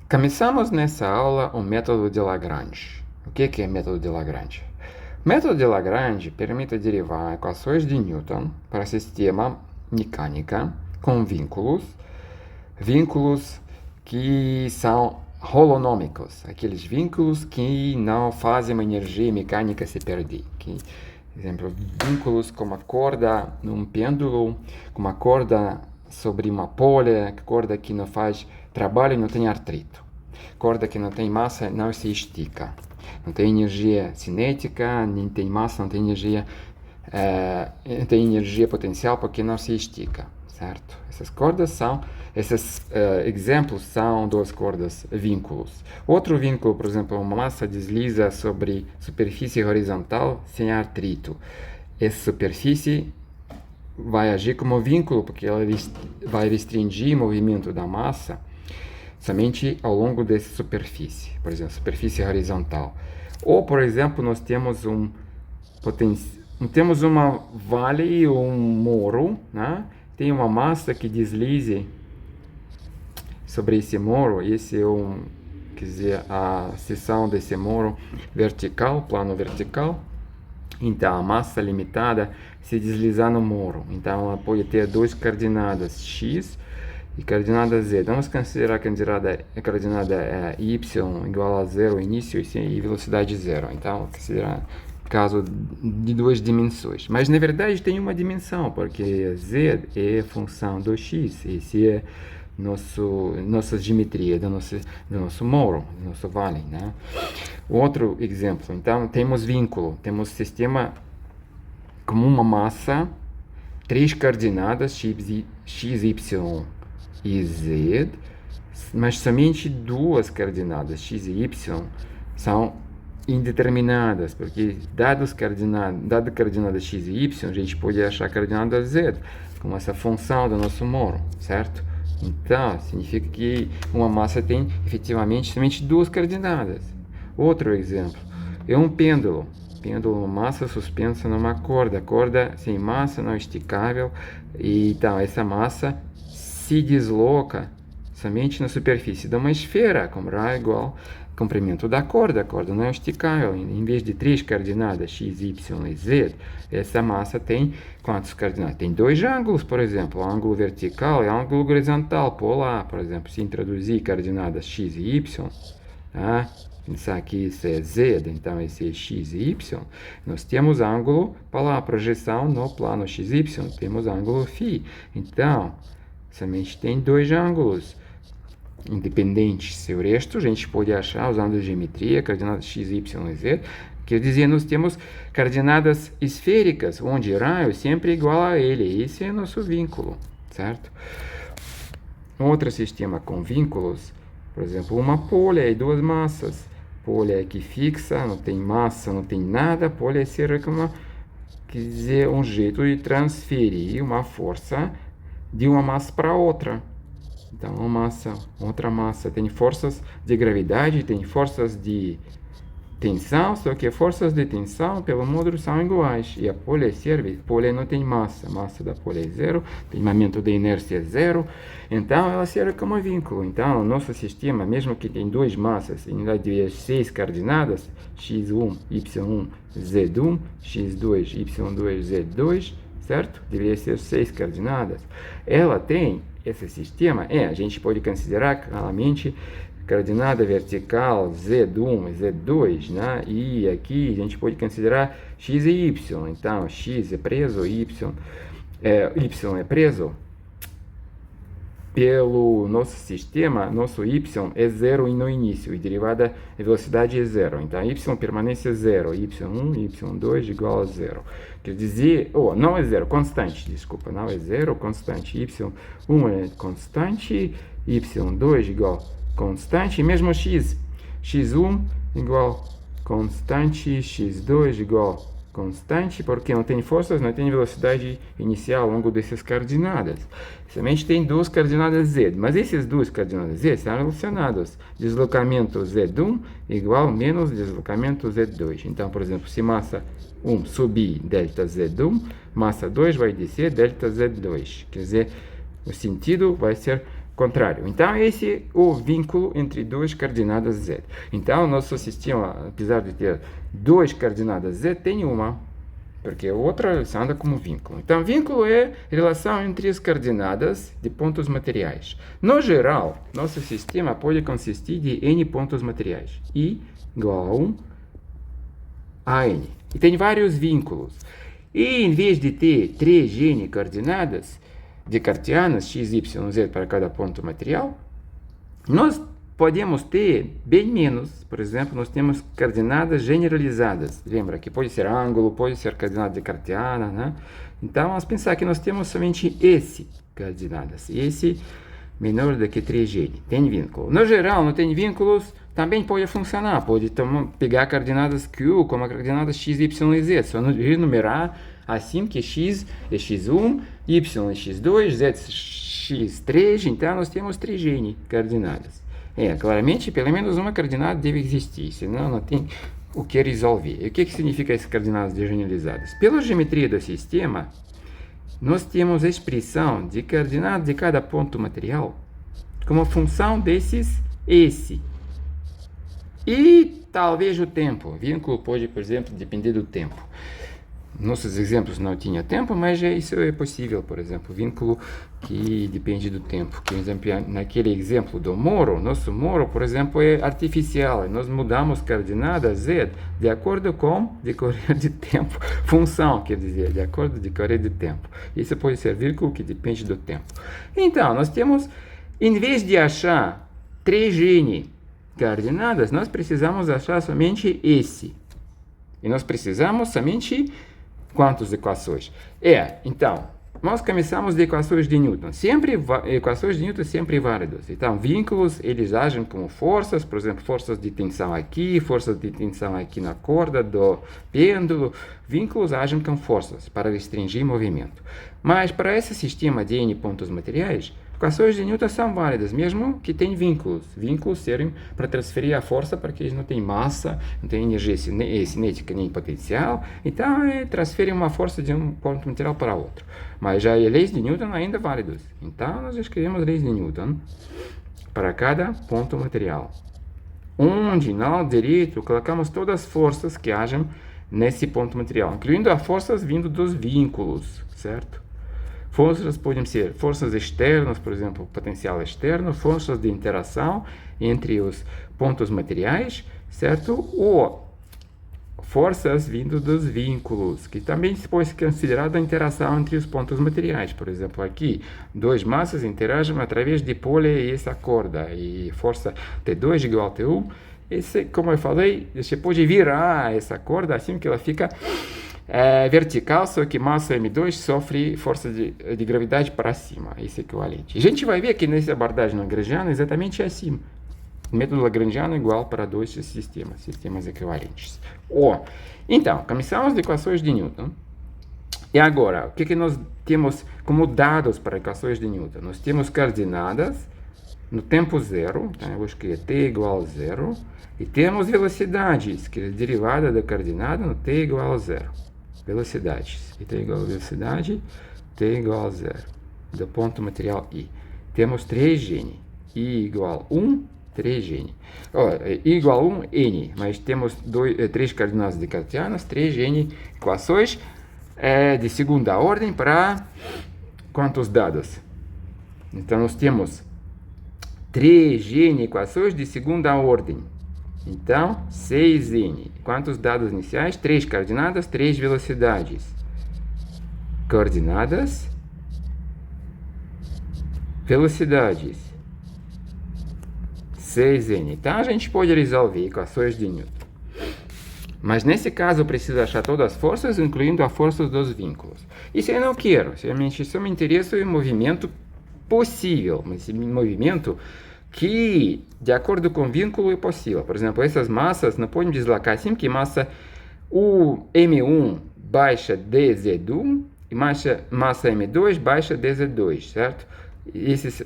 Começamos nessa aula o método de Lagrange. O que é método de Lagrange? O método de Lagrange permite derivar equações de Newton para sistema mecânica com vínculos que são holonômicos, aqueles vínculos que não fazem a energia mecânica se perder. Por exemplo, vínculos como a corda num pêndulo, como a corda sobre uma polha, corda que não faz trabalho e não tem atrito. Corda que não tem massa não se estica. Não tem energia cinética, nem tem massa, não tem energia, tem energia potencial porque não se estica, certo? Esses exemplos são duas cordas vínculos. Outro vínculo, por exemplo, uma massa desliza sobre superfície horizontal sem atrito. Essa superfície vai agir como vínculo, porque ela vai restringir o movimento da massa somente ao longo dessa superfície, por exemplo, superfície horizontal. Ou, por exemplo, nós temos temos uma vale ou um morro, né? Tem uma massa que deslize sobre esse morro, esse é quer dizer, a seção desse morro vertical, plano vertical. Então, a massa limitada se deslizar no morro. Então, ela pode ter duas coordenadas x e coordenada z. Vamos considerar que a coordenada é y igual a zero início e velocidade zero. Então, considerar caso de duas dimensões. Mas, na verdade, tem uma dimensão, porque z é função do x. Esse é nossa geometria do nosso morro, do nosso vale, né? Outro exemplo, então, temos vínculo, temos sistema como uma massa, três coordenadas x, y e z, mas somente duas coordenadas x e y são indeterminadas, porque dada a coordenada x e y, a gente pode achar a coordenada z como essa função do nosso morro, certo? Então, significa que uma massa tem efetivamente somente duas coordenadas. Outro exemplo é um pêndulo. Pêndulo, massa suspensa numa corda. Corda sem massa, não esticável. E, então, essa massa se desloca somente na superfície de uma esfera, como ρ igual ao comprimento da corda. A corda não é esticável. Em vez de três coordenadas, x, y e z, essa massa tem quantas coordenadas? Tem dois ângulos, por exemplo, o ângulo vertical e o ângulo horizontal, polar. Por exemplo, se introduzir coordenadas x e y, tá? Pensar que isso é z, então esse é x e y, nós temos ângulo para a projeção no plano xy, temos ângulo φ. Então, somente tem dois ângulos independentes. O resto a gente pode achar usando geometria, coordenadas x, y e z. Quer dizer, nós temos coordenadas esféricas, onde ρ é sempre igual a ele. Esse é nosso vínculo, certo? Outro sistema com vínculos, por exemplo, uma polha e duas massas. Polha aqui fixa, não tem massa, não tem nada. Polha serve como, quer dizer, um jeito de transferir uma força de uma massa para outra. Então, uma massa, outra massa, tem forças de gravidade, tem forças de tensão, só que forças de tensão, pelo módulo, são iguais. E a polha serve, polha não tem massa, massa da polha é zero, tem momento de inércia zero, então ela serve como vínculo. Então, o nosso sistema, mesmo que tem duas massas, em vez de 6 coordenadas, x1, y1, z1, x2, y2, z2, certo? Deveria ser 6 coordenadas. Ela tem esse sistema, a gente pode considerar claramente coordenada vertical z1 e z2, né? E aqui a gente pode considerar x e y. Então, x é preso, y é preso pelo nosso sistema. Nosso y é zero no início e derivada de velocidade é zero. Então, y permanece zero, y1, y2 igual a zero. Quer dizer, não é zero, constante, desculpa, não é zero, constante. y1 é constante, y2 igual constante, mesmo x1 igual constante, x2 igual constante, porque não tem forças, não tem velocidade inicial ao longo dessas coordenadas. Somente tem duas coordenadas z, mas essas duas coordenadas z são relacionadas. Deslocamento z1 igual menos deslocamento z2. Então, por exemplo, se massa 1 subir delta z1, massa 2 vai descer delta z2. Quer dizer, o sentido vai ser contrário. Então, esse é o vínculo entre duas coordenadas z. Então, nosso sistema, apesar de ter duas coordenadas z, tem uma, porque a outra anda como vínculo. Então, vínculo é a relação entre as coordenadas de pontos materiais. No geral, nosso sistema pode consistir de n pontos materiais, i igual a 1 a n. E tem vários vínculos. E em vez de ter 3n coordenadas de cartesianas, x, y, z para cada ponto material, nós podemos ter bem menos. Por exemplo, nós temos coordenadas generalizadas. Lembra que pode ser ângulo, pode ser coordenada de cartesiana, né? Então, vamos pensar que nós temos somente esse coordenadas. Esse menor do que 3n. Tem vínculo. No geral, não tem vínculos, também pode funcionar. Pode pegar coordenadas Q como coordenadas x, y e z. Só renumerar assim que x é x1, y é x2, z é x3. Então, nós temos 3n coordenadas. Claramente, pelo menos uma coordenada deve existir, senão não tem o que resolver. E o que significa essas coordenadas generalizadas? Pela geometria do sistema, nós temos a expressão de coordenadas de cada ponto material como função desses S. E talvez o tempo. O vínculo pode, por exemplo, depender do tempo. Nossos exemplos não tinham tempo, mas isso é possível, por exemplo, vínculo que depende do tempo. Por exemplo, naquele exemplo do Moro, nosso Moro, por exemplo, é artificial. Nós mudamos coordenada z de acordo com decorrer de tempo. Função, quer dizer, de acordo com decorrer de tempo. Isso pode ser vínculo que depende do tempo. Então, nós temos, em vez de achar 3n coordenadas, nós precisamos achar somente esse. E nós precisamos somente quantas equações? Então, nós começamos de equações de Newton. Equações de Newton sempre válidas. Então, vínculos, eles agem como forças, por exemplo, forças de tensão aqui na corda do pêndulo. Vínculos agem com forças para restringir movimento. Mas para esse sistema de n pontos materiais, equações de Newton são válidas, mesmo que tenham vínculos. Vínculos servem para transferir a força porque eles não têm massa, não têm energia cinética nem potencial. Então, transferem uma força de um ponto material para outro. Mas já as leis de Newton ainda válidas. Então, nós escrevemos leis de Newton para cada ponto material. Onde, no lado direito, colocamos todas as forças que agem nesse ponto material, incluindo as forças vindo dos vínculos, certo? Forças podem ser forças externas, por exemplo, potencial externo, forças de interação entre os pontos materiais, certo? Ou forças vindo dos vínculos, que também pode ser considerada a interação entre os pontos materiais. Por exemplo, aqui, duas massas interagem através de pole e essa corda, e força T2 igual a T1. Esse, como eu falei, você pode virar essa corda assim que ela fica vertical, só que massa M2 sofre força de gravidade para cima. Esse é equivalente. A gente vai ver que nessa abordagem lagrangiana é exatamente assim. O método lagrangiano é igual para dois sistemas equivalentes. Então, começamos de equações de Newton. E agora, o que nós temos como dados para equações de Newton? Nós temos coordenadas no tempo zero, então eu vou escrever t igual a zero, e temos velocidades, que é derivada da coordenada no t igual a zero. Velocidades. E t igual a velocidade, t igual a zero. Do ponto material I. Temos 3n. I igual a 1, 3n. I igual a 1, n. Mas temos 3 coordenadas de cartesianas, 3n equações de segunda ordem para quantos dados? Então, nós temos 3n equações de segunda ordem. Então, 6n. Quantos dados iniciais? 3 coordenadas, 3 velocidades. Coordenadas, velocidades. 6n. Então, a gente pode resolver equações de Newton. Mas, nesse caso, eu preciso achar todas as forças, incluindo as forças dos vínculos. Isso eu não quero. Só me interessa o movimento possível. Mas esse movimento que, de acordo com o vínculo, é possível. Por exemplo, essas massas não podem deslocar assim, que massa M1 baixa dz1 e massa M2 baixa dz2, certo? Esses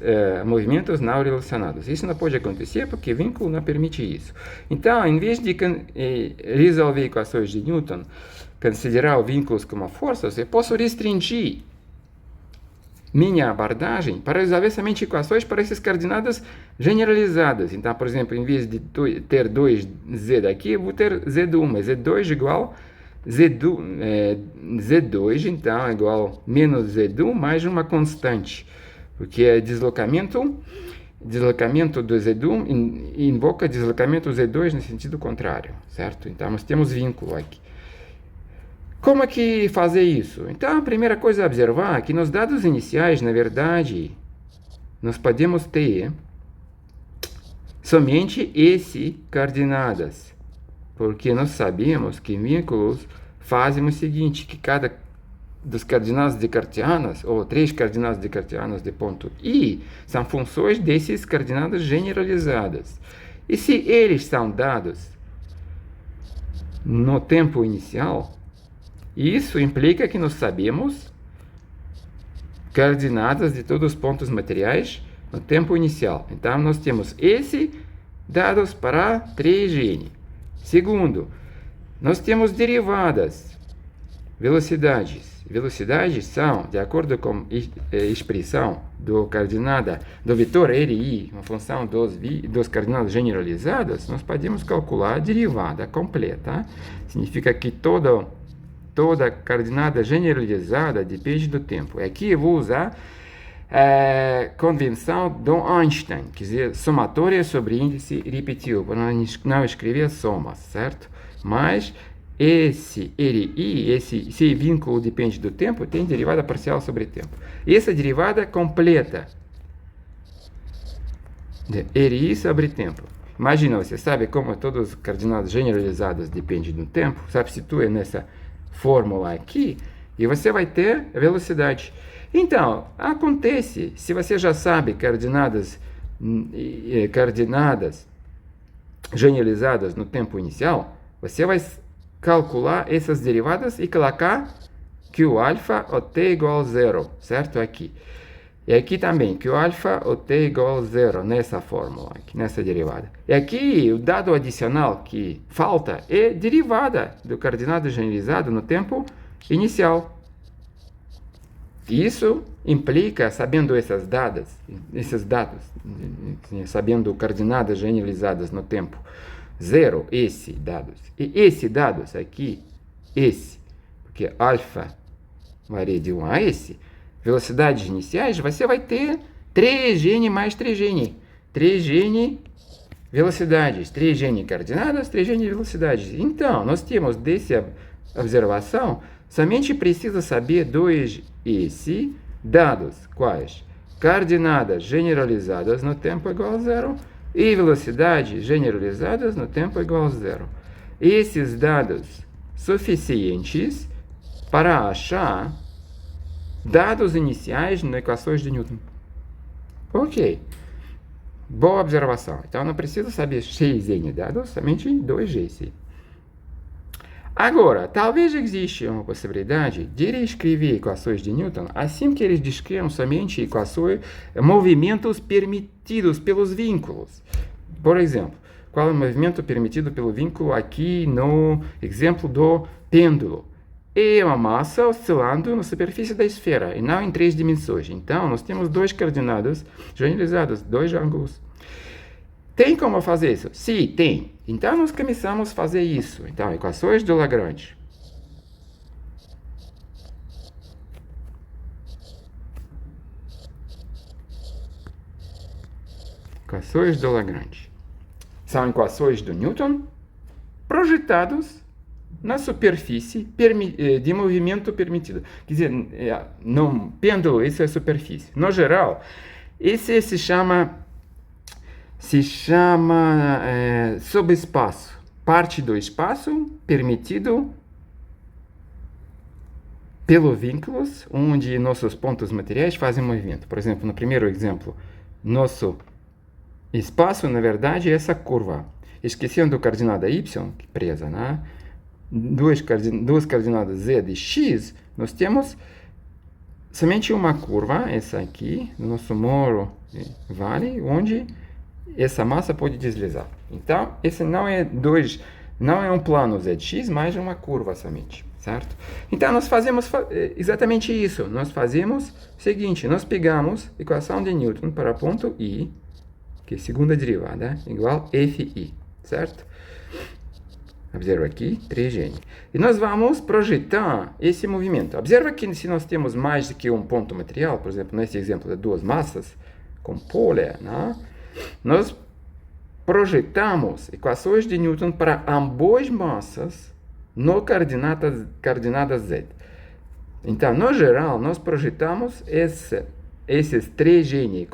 movimentos não relacionados. Isso não pode acontecer porque o vínculo não permite isso. Então, em vez de resolver equações de Newton, considerar os vínculos como forças, eu posso restringir minha abordagem para resolver somente equações para essas coordenadas generalizadas. Então, por exemplo, em vez de ter 2z daqui, eu vou ter z1, mas z2 igual z2, então, é igual menos z1 mais uma constante, porque é deslocamento do z1 invoca deslocamento do z2 no sentido contrário, certo? Então, nós temos vínculo aqui. Como é que fazer isso? Então, a primeira coisa a observar é que nos dados iniciais, na verdade, nós podemos ter somente esse coordenadas, porque nós sabemos que vínculos fazem o seguinte, que cada dos coordenadas descartianas, ou 3 coordenadas descartianas de ponto I, são funções dessas coordenadas generalizadas. E se eles são dados no tempo inicial, isso implica que nós sabemos coordenadas de todos os pontos materiais no tempo inicial. Então, nós temos esse dados para 3n. Segundo, nós temos derivadas, velocidades. Velocidades são, de acordo com a expressão do coordenada do vetor RI, uma função dos coordenadas generalizadas, nós podemos calcular a derivada completa. Significa que toda coordenada generalizada depende do tempo. Aqui eu vou usar a convenção do Einstein, quer dizer, somatória sobre índice repetido, para não escrever somas, certo? Mas esse RI, esse vínculo depende do tempo, tem derivada parcial sobre tempo. E essa derivada completa de RI sobre tempo. Imagina, você sabe como todas as coordenadas generalizadas dependem do tempo, substitui nessa fórmula aqui, e você vai ter a velocidade. Então, acontece, se você já sabe coordenadas generalizadas no tempo inicial, você vai calcular essas derivadas e colocar que o alfa o t igual a zero, certo? Aqui. E aqui também, que o alfa o t igual a zero, nessa fórmula, aqui, nessa derivada. E aqui, o dado adicional que falta é derivada do coordenada generalizada no tempo inicial. Isso implica, sabendo esses dados, sabendo coordenadas generalizadas no tempo zero, esses dados, e esses dados aqui, porque alfa varia de 1 a esse, velocidades iniciais, você vai ter 3n mais 3n. 3n velocidades, 3n coordenadas, 3n velocidades. Então, nós temos dessa observação, somente precisa saber dois esse dados, quais? Coordenadas generalizadas no tempo igual a zero e velocidades generalizadas no tempo igual a zero. Esses dados suficientes para achar dados iniciais nas equações de Newton. Ok. Boa observação. Então, não preciso saber xn dados, somente 2g. Agora, talvez exista uma possibilidade de reescrever equações de Newton assim que eles descrevam somente equações, movimentos permitidos pelos vínculos. Por exemplo, qual é o movimento permitido pelo vínculo aqui no exemplo do pêndulo? É uma massa oscilando na superfície da esfera e não em 3 dimensões. Então, nós temos 2 coordenadas generalizadas, 2 ângulos. Tem como fazer isso? Sim, tem. Então, nós começamos a fazer isso. Então, equações do Lagrange. Equações do Lagrange. São equações do Newton projetados na superfície de movimento permitido. Quer dizer, no pêndulo, isso é superfície. No geral, esse se chama subespaço, parte do espaço permitido pelo vínculos, onde nossos pontos materiais fazem movimento. Por exemplo, no primeiro exemplo, nosso espaço, na verdade, é essa curva. Esquecendo a coordenada y, presa, né? Duas coordenadas z de x, nós temos somente uma curva, essa aqui, no nosso moro vale, onde essa massa pode deslizar. Então, esse não é um plano z de x, mas uma curva somente. certo? Então, nós fazemos exatamente isso. Nós fazemos o seguinte, nós pegamos a equação de Newton para ponto I, que é a segunda derivada, igual Fi, certo? Observa aqui, 3N. E nós vamos projetar esse movimento. Observa que se nós temos mais do que um ponto material, por exemplo, nesse exemplo de duas massas, com pole, né? Nós projetamos equações de Newton para ambas massas no coordenadas Z. Então, no geral, nós projetamos esses 3N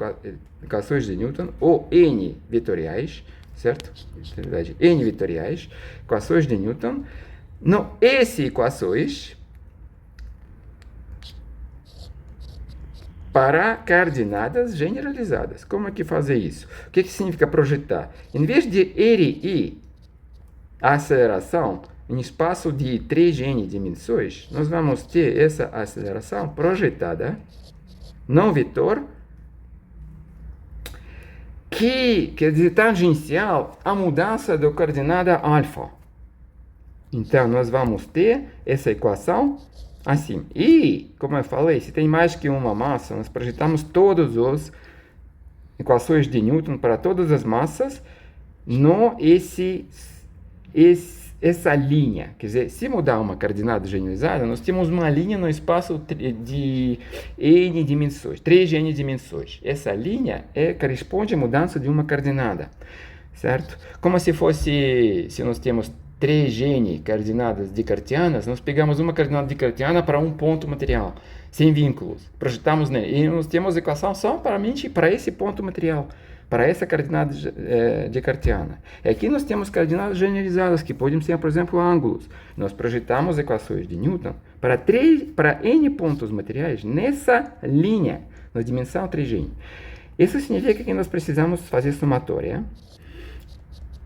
equações de Newton, ou N vetoriais, certo? Na verdade, N vetoriais, equações de Newton, no S equações para coordenadas generalizadas. Como é que fazer isso? O que significa projetar? Em vez de RI, a aceleração, em espaço de 3n dimensões, nós vamos ter essa aceleração projetada num vetor que quer dizer tangencial à mudança da coordenada alfa. Então, nós vamos ter essa equação assim. E, como eu falei, se tem mais que uma massa, nós projetamos todas as equações de Newton para todas as massas no essa linha. Quer dizer, se mudar uma coordenada generalizada, nós temos uma linha no espaço de n dimensões, 3n dimensões. Essa linha corresponde à mudança de uma coordenada, certo? Como se nós temos 3n coordenadas descartianas, nós pegamos uma coordenada descartiana para um ponto material, sem vínculos, projetamos nele, e nós temos a equação somente para esse ponto material, para essa coordenada descartiana. E aqui nós temos coordenadas generalizadas, que podem ser, por exemplo, ângulos. Nós projetamos equações de Newton para n pontos materiais nessa linha, na dimensão 3n. Isso significa que nós precisamos fazer somatória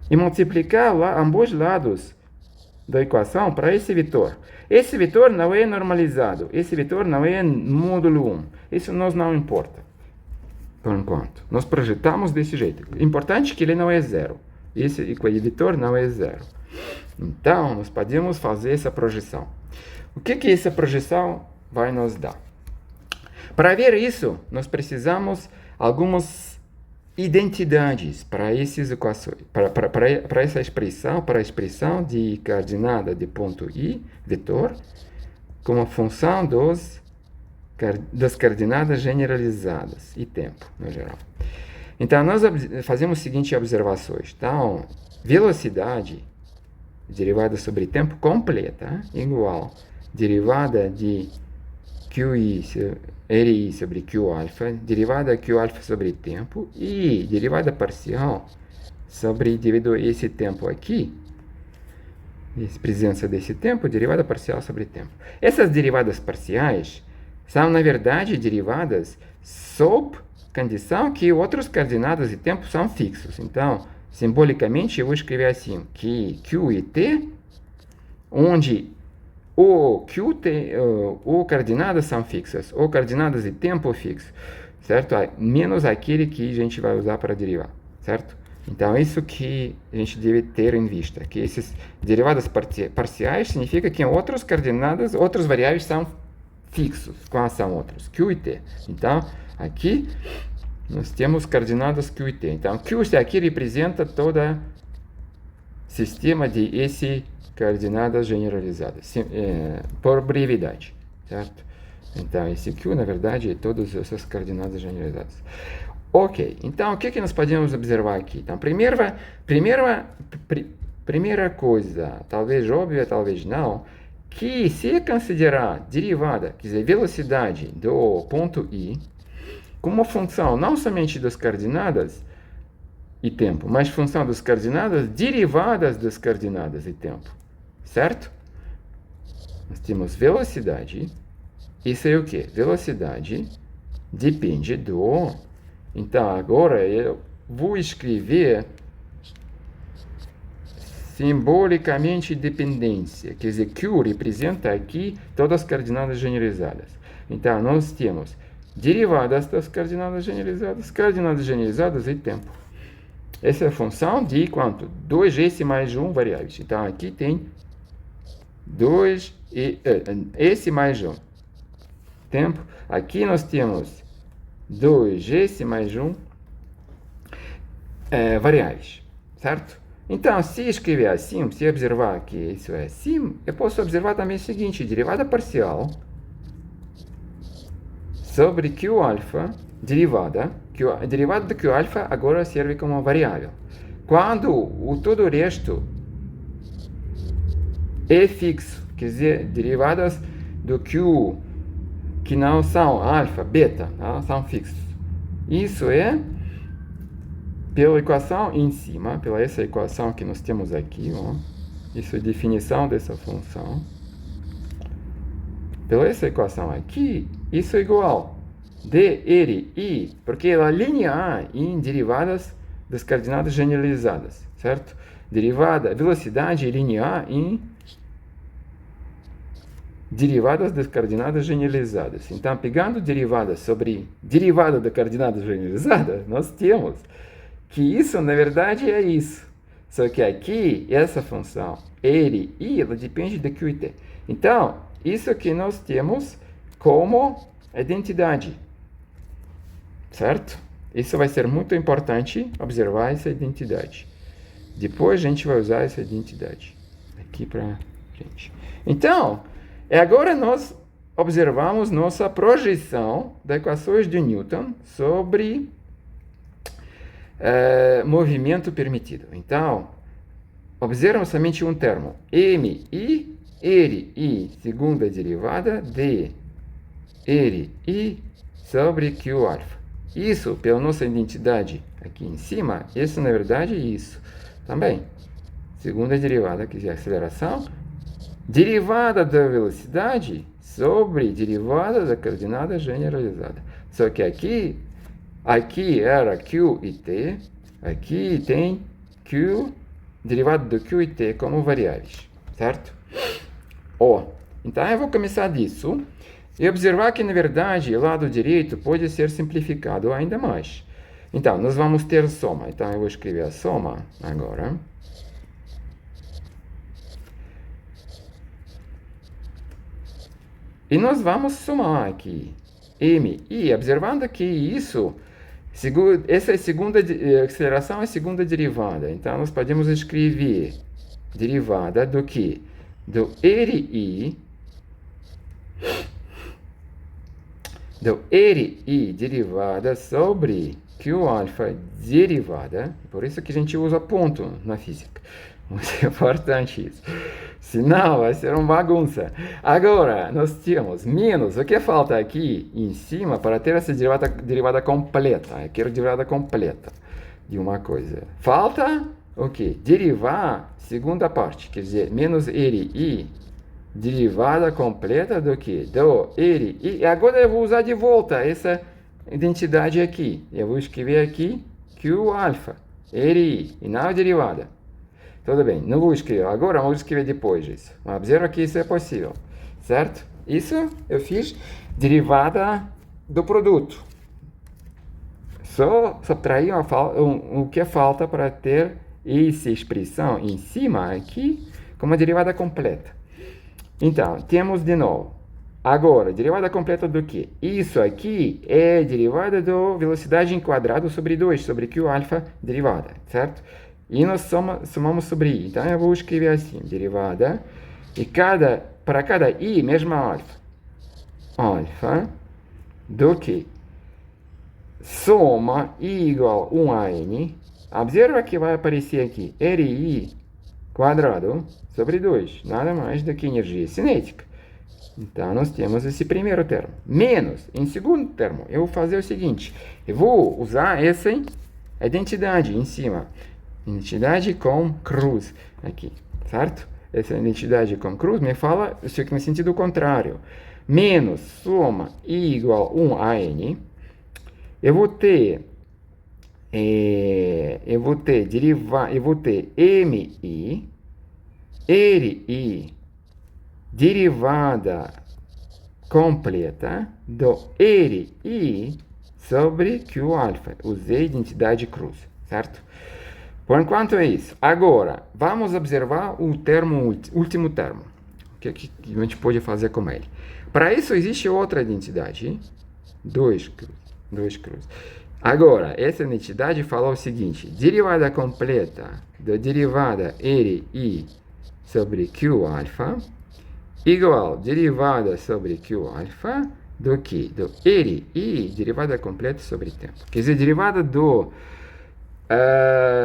e multiplicar ambos lados da equação para esse vetor. Esse vetor não é normalizado, esse vetor não é módulo 1. Isso nos não importa, por enquanto. Nós projetamos desse jeito. Importante que ele não é zero. Esse vetor não é zero. Então, nós podemos fazer essa projeção. O que essa projeção vai nos dar? Para ver isso, nós precisamos algumas identidades para essas equações, para essa expressão, para a expressão de coordenada de ponto I, vetor, como função das coordenadas generalizadas e tempo, no geral. Então, nós fazemos as seguintes observações. Então, velocidade, derivada sobre tempo completa, igual derivada de QI, RI sobre Q alfa, derivada Q alfa sobre tempo e derivada parcial sobre, devido a esse tempo aqui, presença desse tempo, derivada parcial sobre tempo. Essas derivadas parciais são, na verdade, derivadas sob condição que outras coordenadas de tempo são fixos. Então, simbolicamente, eu vou escrever assim, que Q e T, onde o Q ou coordenadas são fixas, ou coordenadas de tempo fixo, certo? Menos aquele que a gente vai usar para derivar, certo? Então, isso que a gente deve ter em vista, que essas derivadas parciais significa que outras coordenadas, outras variáveis são fixos. Quais são outros? Q e T. Então, aqui nós temos coordenadas Q e T. Então, Q aqui representa todo o sistema de S coordenadas generalizadas, por brevidade, certo? Então, esse Q, na verdade, é todas essas coordenadas generalizadas. Ok, então, o que nós podemos observar aqui? Então, primeira coisa, talvez óbvia, talvez não, que se considerar derivada, quer dizer, velocidade do ponto I, como função não somente das coordenadas e tempo, mas função das coordenadas derivadas das coordenadas e tempo. Certo? Nós temos velocidade. Isso é o que? Velocidade depende do... Então, agora eu vou escrever simbolicamente dependência. Quer dizer, Q representa aqui todas as coordenadas generalizadas. Então, nós temos derivadas das coordenadas generalizadas e tempo. Essa é a função de quanto? 2s mais 1 variáveis. Então, aqui tem 2 e esse mais 1. Tempo. Aqui nós temos 2s mais 1 variáveis, certo? Então, se escrever assim, se observar que isso é assim, eu posso observar também o seguinte, derivada parcial sobre Q alfa, derivada do Q alfa agora serve como variável. Quando todo o resto é fixo, quer dizer, derivadas do Q que não são alfa, beta, não são fixos. Isso é pela equação em cima, pela essa equação que nós temos aqui, ó. Isso é a definição dessa função. Pela essa equação aqui, isso é igual dRi, porque ela é linear em derivadas das coordenadas generalizadas, certo? Derivada, velocidade linear em derivadas das coordenadas generalizadas. Então, pegando derivada sobre derivada da coordenada generalizada, nós temos que isso, na verdade, é isso. Só que aqui, essa função R, I, ela depende de Q e T. Então, isso que nós temos como identidade. Certo? Isso vai ser muito importante, observar essa identidade. Depois a gente vai usar essa identidade aqui para gente. Então, agora nós observamos nossa projeção das equações de Newton sobre movimento permitido. Então, observam somente um termo, MI, RI, segunda derivada de RI sobre Q alfa. Isso, pela nossa identidade aqui em cima, isso na verdade é isso. Também, segunda derivada, que é a aceleração, derivada da velocidade sobre derivada da coordenada generalizada. Só que aqui era Q e T, aqui tem Q, derivada do Q e T como variáveis, certo? Então eu vou começar disso e observar que, na verdade, o lado direito pode ser simplificado ainda mais. Então, nós vamos ter soma. Então, eu vou escrever a soma agora. E nós vamos somar aqui M, I, observando que isso, essa é a segunda aceleração, é a segunda derivada. Então, nós podemos escrever derivada do que? Do RI, derivada sobre Q alfa derivada. Por isso que a gente usa ponto na física. Muito importante isso. Senão vai ser uma bagunça. Agora, nós temos menos. O que falta aqui em cima para ter essa derivada completa? Eu quero derivada completa de uma coisa. Falta o quê? Derivar segunda parte. Quer dizer, menos RI. Derivada completa do que? Do RI. E agora eu vou usar de volta essa identidade aqui. Eu vou escrever aqui Q alfa, RI, e não a derivada. Tudo bem, não vou escrever agora, vou escrever depois disso. Observa que isso é possível, certo? Isso eu fiz derivada do produto. Só subtrair o que falta para ter essa expressão em cima aqui como derivada completa. Então, temos de novo. Agora, derivada completa do quê? Isso aqui é derivada da velocidade em quadrado sobre 2, sobre Q alfa derivada, certo? E nós somamos sobre I. Então, eu vou escrever assim, derivada, e para cada I, mesma alfa. Alfa do que? Soma I igual 1 a N. Observa que vai aparecer aqui, RI quadrado sobre 2, nada mais do que energia cinética. Então, nós temos esse primeiro termo. Menos, em segundo termo, eu vou fazer o seguinte, eu vou usar essa identidade em cima. Identidade com cruz, aqui, certo? Essa identidade com cruz me fala isso aqui no sentido contrário. Menos soma I igual 1 a N. Eu vou ter MI, RI, derivada completa do RI sobre Q alfa. Usei identidade cruz, certo? Por enquanto é isso. Agora, vamos observar o último termo. que a gente pode fazer com ele? Para isso existe outra identidade, hein? Dois cruz. Agora, essa identidade fala o seguinte: derivada completa da derivada RI sobre Q alfa igual derivada sobre Q alfa do que? Do RI, derivada completa sobre tempo. Quer dizer, derivada do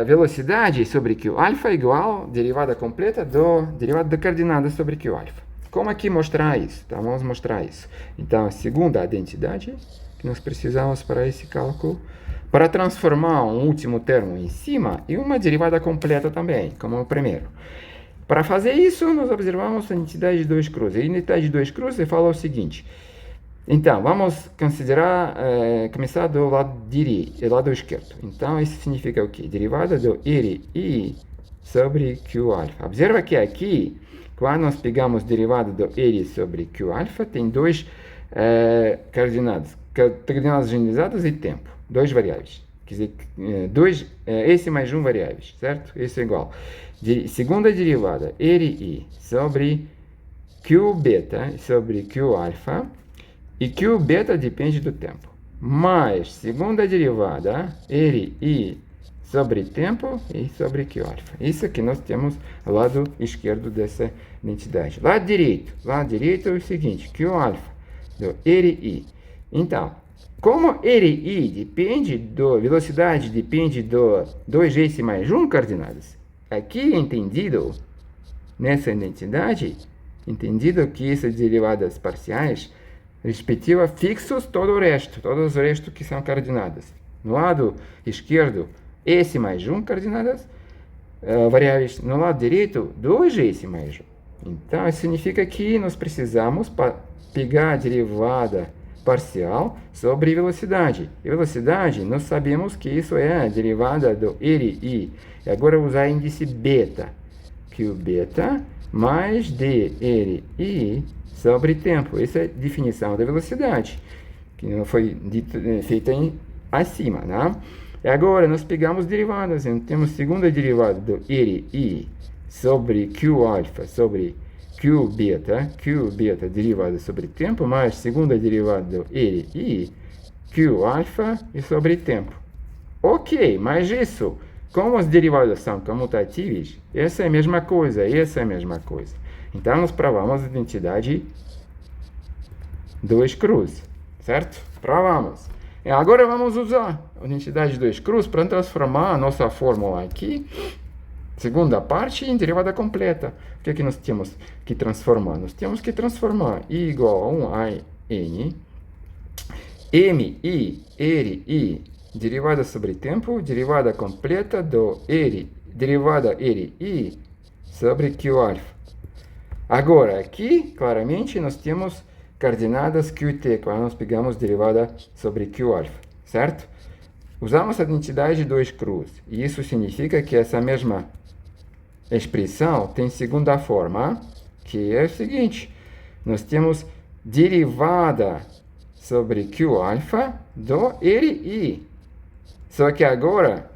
velocidade sobre Q alfa igual derivada completa do derivada da coordenada sobre Q alfa. Como aqui mostrar isso? Então, vamos mostrar isso. Então, a segunda identidade que nós precisamos para esse cálculo, para transformar um último termo em cima e uma derivada completa também, como o primeiro. Para fazer isso, nós observamos a identidade de dois cruzes. A identidade de dois cruzes fala o seguinte. Então, vamos considerar, começar do lado direito, lado esquerdo. Então, isso significa o quê? Derivada do RI sobre Q alfa. Observa que aqui, quando nós pegamos derivada do R sobre Q alfa, tem dois coordenadas generalizadas e tempo. Dois variáveis. Quer dizer, esse mais um variáveis, certo? Isso é igual. Segunda derivada, RI sobre Q beta sobre Q alfa. E Q beta depende do tempo. Mais segunda derivada, RI sobre tempo e sobre Q alfa. Isso que nós temos ao lado esquerdo dessa identidade. Lado direito é o seguinte, Q alfa do RI. Então, como RI depende do velocidade, depende do 2s mais 1 coordenadas, aqui entendido, nessa identidade, entendido que essas derivadas parciais respectiva fixos todos os restos que são coordenadas. No lado esquerdo, S mais 1 coordenadas variáveis. No lado direito, 2S mais 1. Então, isso significa que nós precisamos pegar a derivada parcial sobre velocidade. E velocidade, nós sabemos que isso é a derivada do RI. E agora usar índice beta. Q beta mais DRI sobre tempo. Essa é a definição da velocidade, que não foi feita acima, né? E agora nós pegamos derivadas. Então, temos segunda derivada do RI sobre Q alfa sobre Q beta derivada sobre tempo, mais segunda derivada do RI, Q alfa e sobre tempo. Ok, mas isso, como as derivadas são comutativas, essa é a mesma coisa. Então, nós provamos a identidade dois cruz, certo? Provamos. E agora vamos usar a identidade dois cruz para transformar a nossa fórmula aqui, segunda parte, em derivada completa. O que é que nós temos que transformar? Nós temos que transformar I igual a 1 a N, MI, RI, derivada sobre tempo, derivada completa do R, derivada RI sobre Q alfa. Agora, aqui, claramente, nós temos coordenadas QT, quando nós pegamos derivada sobre Q alfa, certo? Usamos a identidade 2 cruz, e isso significa que essa mesma expressão tem segunda forma, que é o seguinte: nós temos derivada sobre Q alfa do RI. Só que agora,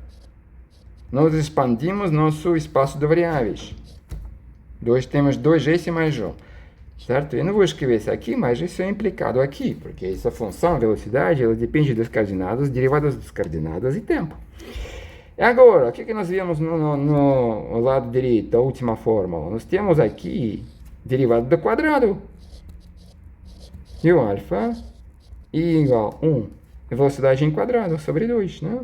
nós expandimos nosso espaço de variáveis. Temos 2s mais 1, certo? Eu não vou escrever isso aqui, mas isso é implicado aqui, porque essa função, a velocidade, ela depende das coordenadas, derivadas das coordenadas e tempo. E agora, o que nós vemos no lado direito, a última fórmula? Nós temos aqui derivada do quadrado. E o alfa igual a 1, velocidade em quadrado, sobre 2, né?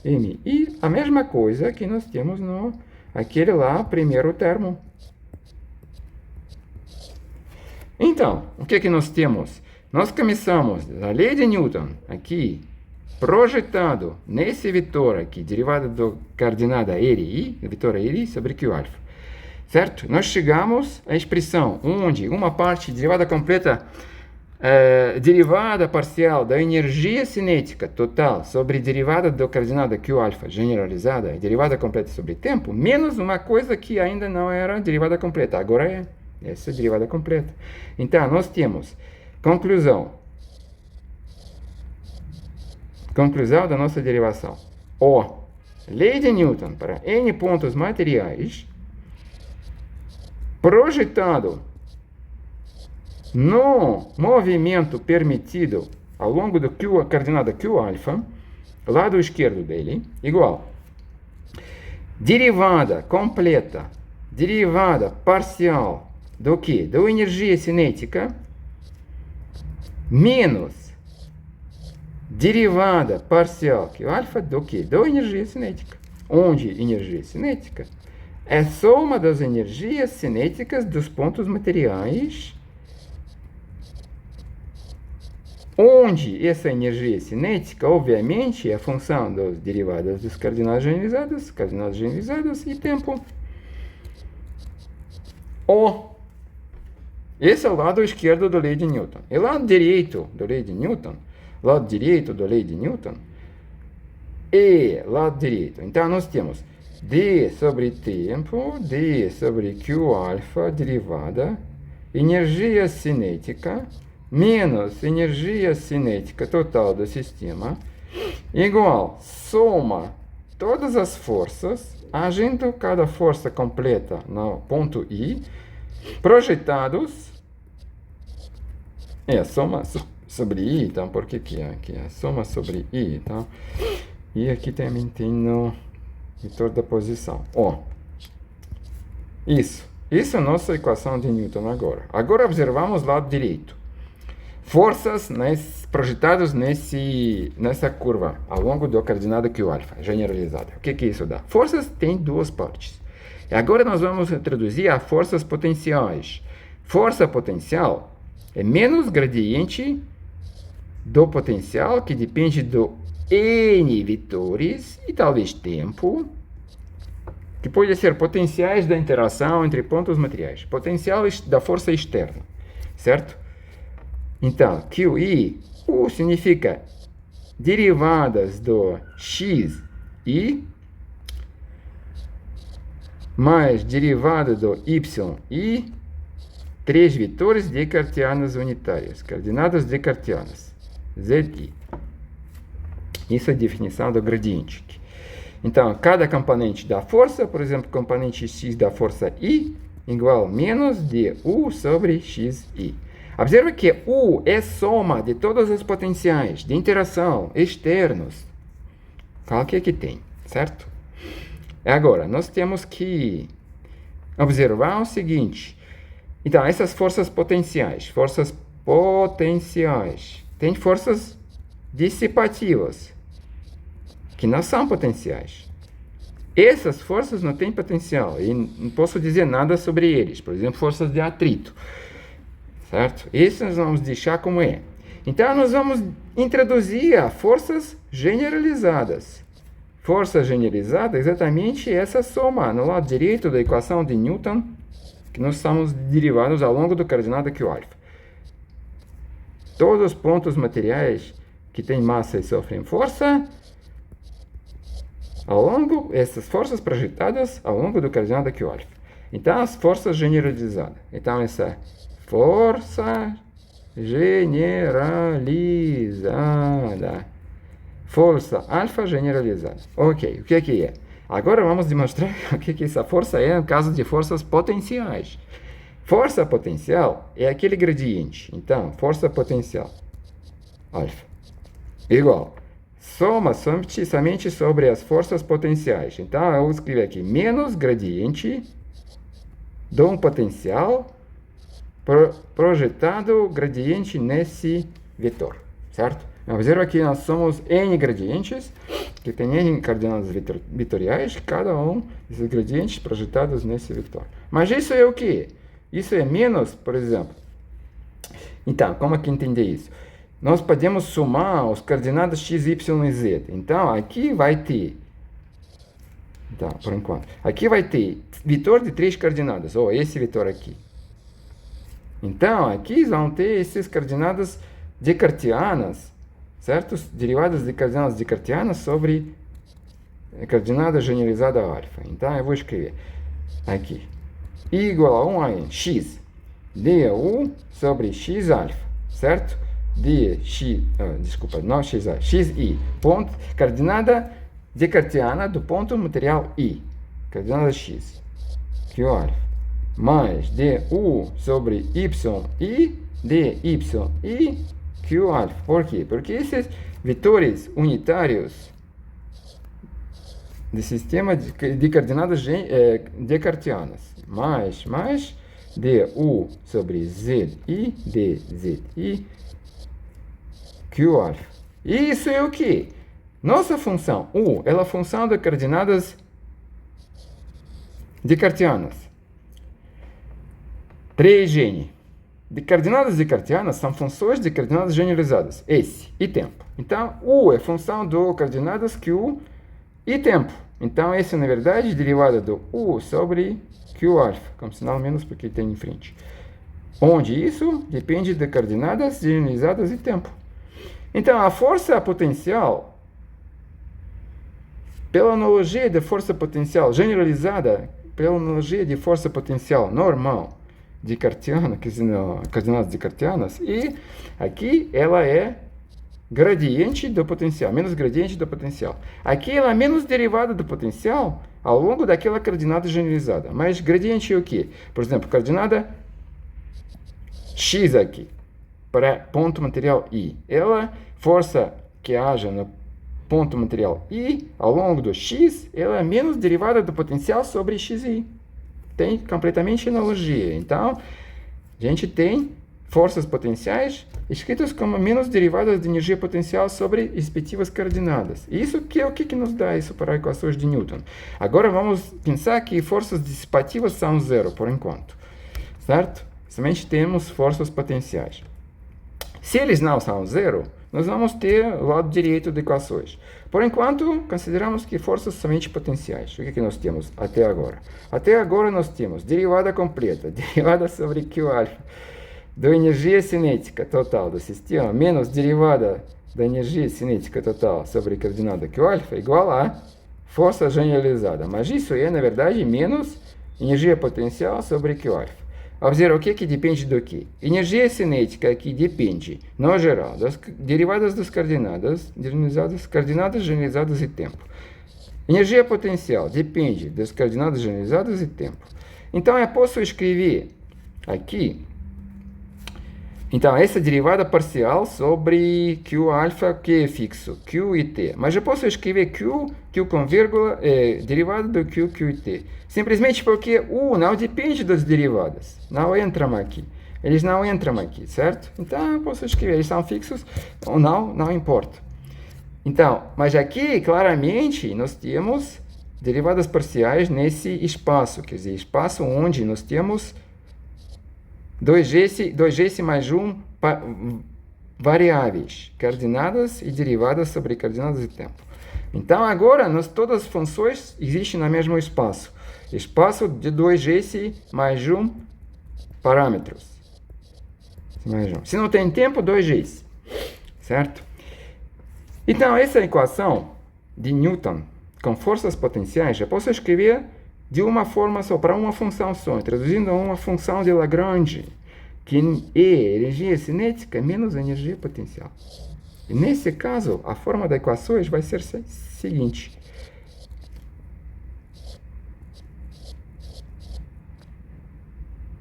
M. E a mesma coisa que nós temos no aquele lá, primeiro termo. Então, o que nós temos? Nós começamos a lei de Newton, aqui, projetado nesse vetor aqui, derivada da coordenada RI, vetor RI sobre Q alfa, certo? Nós chegamos à expressão onde uma parte derivada completa, derivada parcial da energia cinética total sobre derivada da coordenada Q alfa generalizada, derivada completa sobre tempo, menos uma coisa que ainda não era derivada completa, agora é. Essa é a derivada completa. Então, nós temos conclusão da nossa derivação. Lei de Newton para N pontos materiais, projetado No movimento permitido ao longo do Q, a coordenada Q alfa, lado esquerdo dele, igual. Derivada completa, derivada parcial do que? Da energia cinética, menos derivada parcial Q alfa do que? Da energia cinética. Onde energia cinética é a soma das energias cinéticas dos pontos materiais, onde essa energia cinética, obviamente, é a função das derivadas das coordenadas generalizadas e tempo. Esse é o lado esquerdo da lei de Newton. E lado direito da lei de Newton, e lado direito. Então, nós temos d sobre tempo, d sobre q alfa, derivada, energia cinética, menos energia cinética total do sistema, igual soma todas as forças, agindo cada força completa no ponto I, projetados, soma sobre I, então, por que é aqui? Soma sobre I, então, e aqui também tem no vetor da posição. Isso é a nossa equação de Newton agora. Agora observamos o lado direito. Forças projetadas nessa curva, ao longo da coordenada Q alfa, generalizada. O que isso dá? Forças têm duas partes. E agora nós vamos introduzir as forças potenciais. Força potencial é menos gradiente do potencial, que depende do N vetores e talvez tempo, que pode ser potenciais da interação entre pontos materiais. Potencial da força externa, certo? Então, QI, U significa derivadas do XI mais derivada do YI, 3 vetores descartianas unitárias, coordenadas descartianas, ZI. Isso é a definição do gradiente. Então, cada componente da força, por exemplo, componente X da força I, igual menos du sobre XI. Observe que U é soma de todas as potenciais de interação externos. Qual que tem, certo? Agora, nós temos que observar o seguinte. Então, essas forças potenciais, tem forças dissipativas, que não são potenciais. Essas forças não têm potencial, e não posso dizer nada sobre eles. Por exemplo, forças de atrito. Certo? Isso nós vamos deixar como é. Então, nós vamos introduzir as forças generalizadas. Força generalizada é exatamente essa soma no lado direito da equação de Newton, que nós estamos derivados ao longo da coordenada Q alfa. Todos os pontos materiais que têm massa e sofrem força, essas forças projetadas ao longo da coordenada Q alfa. Então, as forças generalizadas. Então, essa força generalizada. Força alfa generalizada. Ok, o que é? Agora vamos demonstrar o que essa força é no caso de forças potenciais. Força potencial é aquele gradiente. Então, força potencial alfa igual soma somente sobre as forças potenciais. Então, eu vou escrever aqui menos gradiente de um potencial projetado gradiente nesse vetor, certo? Observa que nós somos N gradientes, que tem N coordenadas vetoriais, cada um desses gradientes projetados nesse vetor. Mas isso é o quê? Isso é menos, por exemplo. Então, como é que entender isso? Nós podemos somar as coordenadas x, y e z. Então, aqui vai ter... Então, por enquanto. Aqui vai ter vetor de 3 coordenadas, ou esse vetor aqui. Então, aqui vão ter essas coordenadas descartianas, certo? Derivadas de coordenadas descartianas sobre a coordenada generalizada alfa. Então, eu vou escrever aqui. I igual a 1 a n, x, du sobre x alfa, certo? Não x alfa, xi, ponto, coordenada descartiana do ponto material I, coordenada x, q alfa. Mais du sobre yi de y e q alfa. Por quê? Porque esses vetores unitários do sistema de coordenadas descartianas, mais du sobre zi dzi q alfa. Isso é o que? Nossa função u é a função de coordenadas descartianas. 3N. De coordenadas descartianas são funções de coordenadas generalizadas, S e tempo. Então, U é função do coordenadas Q e tempo. Então, essa, na verdade, é derivada do U sobre Q alfa, com sinal menos porque tem em frente. Onde isso depende de coordenadas generalizadas e tempo. Então, a força potencial, pela analogia de força potencial generalizada, pela analogia de força potencial normal, de cartiana, que são coordenadas descartianas, e aqui ela é gradiente do potencial, menos gradiente do potencial. Aqui ela é menos derivada do potencial ao longo daquela coordenada generalizada. Mas gradiente é o quê? Por exemplo, coordenada x aqui, para ponto material I. Ela, força que haja no ponto material I, ao longo do x, ela é menos derivada do potencial sobre xi. Tem completamente analogia. Então, a gente tem forças potenciais escritas como menos derivadas de energia potencial sobre respectivas coordenadas. Isso que é o que nos dá isso para equações de Newton. Agora vamos pensar que forças dissipativas são zero por enquanto, certo? Somente temos forças potenciais. Se eles não são zero, nós vamos ter o lado direito de equações. Por enquanto, consideramos que forças somente potenciais. O que nós temos até agora? Até agora nós temos derivada completa, derivada sobre Q alfa, da energia cinética total do sistema, menos derivada da energia cinética total sobre a coordenada Q alfa, igual a força generalizada. Mas isso é, na verdade, menos energia potencial sobre Q alfa. Vamos ver o que depende do que? Energia cinética aqui depende, no geral, das derivadas das coordenadas generalizadas e tempo. Energia potencial depende das coordenadas generalizadas e tempo. Então, eu posso escrever aqui, então, essa derivada parcial sobre Q alfa, que é fixo, Q e T. Mas eu posso escrever Q com vírgula, derivada do Q e T. Simplesmente porque U não depende das derivadas. Não entram aqui. Eles não entram aqui, certo? Então, eu posso escrever, eles são fixos ou não importa. Então, mas aqui, claramente, nós temos derivadas parciais nesse espaço. Quer dizer, espaço onde nós temos 2s mais 1 variáveis, coordenadas e derivadas sobre coordenadas e tempo. Então, agora, todas as funções existem no mesmo espaço. Espaço de 2s mais 1 parâmetros. Mais 1. Se não tem tempo, 2s. Certo? Então, essa equação de Newton com forças potenciais, eu posso escrever de uma forma só, para uma função só, traduzindo a uma função de Lagrange, que é energia cinética menos energia potencial. E nesse caso, a forma da equações vai ser a seguinte.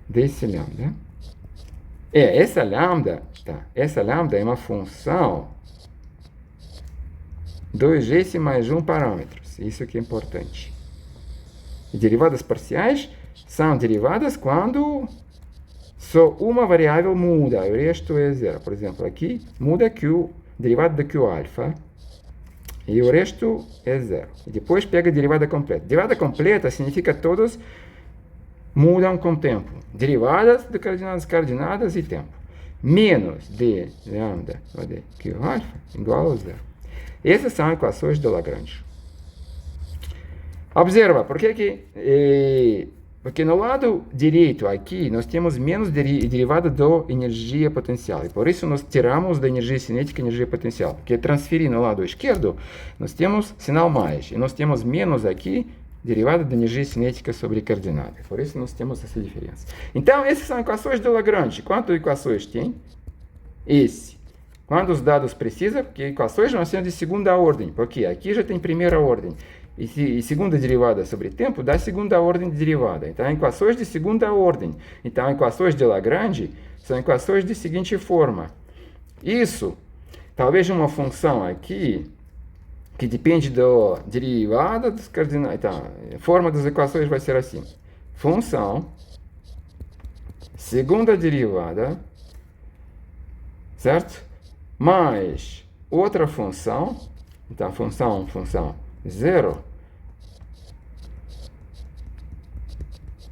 Desse lambda. Essa lambda é uma função 2s mais 1 parâmetros. Isso que é importante. E derivadas parciais são derivadas quando só uma variável muda, o resto é zero. Por exemplo, aqui muda Q, derivada de Q alfa, e o resto é zero. E depois pega a derivada completa. Derivada completa significa todos mudam com tempo. Derivadas de coordenadas e tempo. Menos d lambda de Q alfa igual a zero. Essas são equações de Lagrange. Observa, porque no lado direito aqui nós temos menos derivada da energia potencial. E por isso nós tiramos da energia cinética a energia potencial. Porque transferir no lado esquerdo, nós temos sinal mais. E nós temos menos aqui derivada da energia cinética sobre coordenada. Por isso nós temos essa diferença. Então, essas são equações de Lagrange. Quantas equações tem? Quantos dados precisa? Porque equações não são de segunda ordem. Porque aqui já tem primeira ordem. e segunda derivada sobre tempo dá segunda ordem de derivada. Então, equações de segunda ordem. Então, equações de Lagrange são equações de seguinte forma. Isso, talvez uma função aqui, que depende da derivada dos cardinais. Então, a forma das equações vai ser assim. Função, segunda derivada, certo? Mais outra função. Então, função 0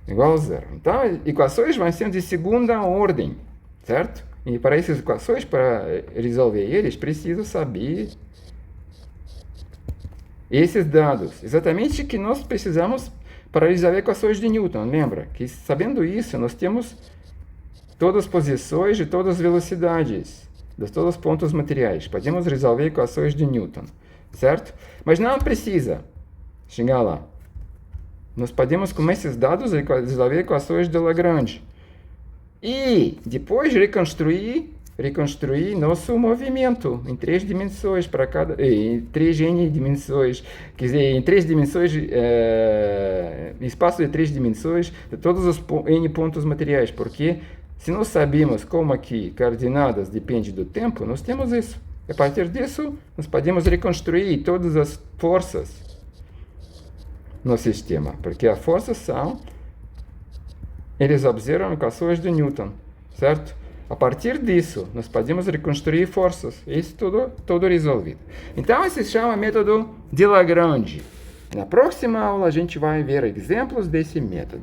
igual a 0. Então, equações vão ser de segunda ordem, certo? E para essas equações, para resolver eles, preciso saber esses dados. Exatamente que nós precisamos para resolver equações de Newton. Lembra que, sabendo isso, nós temos todas as posições de todas as velocidades, de todos os pontos materiais. Podemos resolver equações de Newton, certo? Mas não precisa chegar lá. Nós podemos, com esses dados, resolver equações de Lagrange. E depois reconstruir nosso movimento em 3 dimensões para cada, em 3n dimensões, quer dizer, em 3 dimensões, espaço de 3 dimensões, de todos os n pontos materiais, porque se nós sabemos como aqui coordenadas depende do tempo, nós temos isso. A partir disso, nós podemos reconstruir todas as forças no sistema, porque as forças são, eles observam equações de Newton, certo? A partir disso, nós podemos reconstruir forças. Isso tudo resolvido. Então, isso se chama método de Lagrange. Na próxima aula, a gente vai ver exemplos desse método.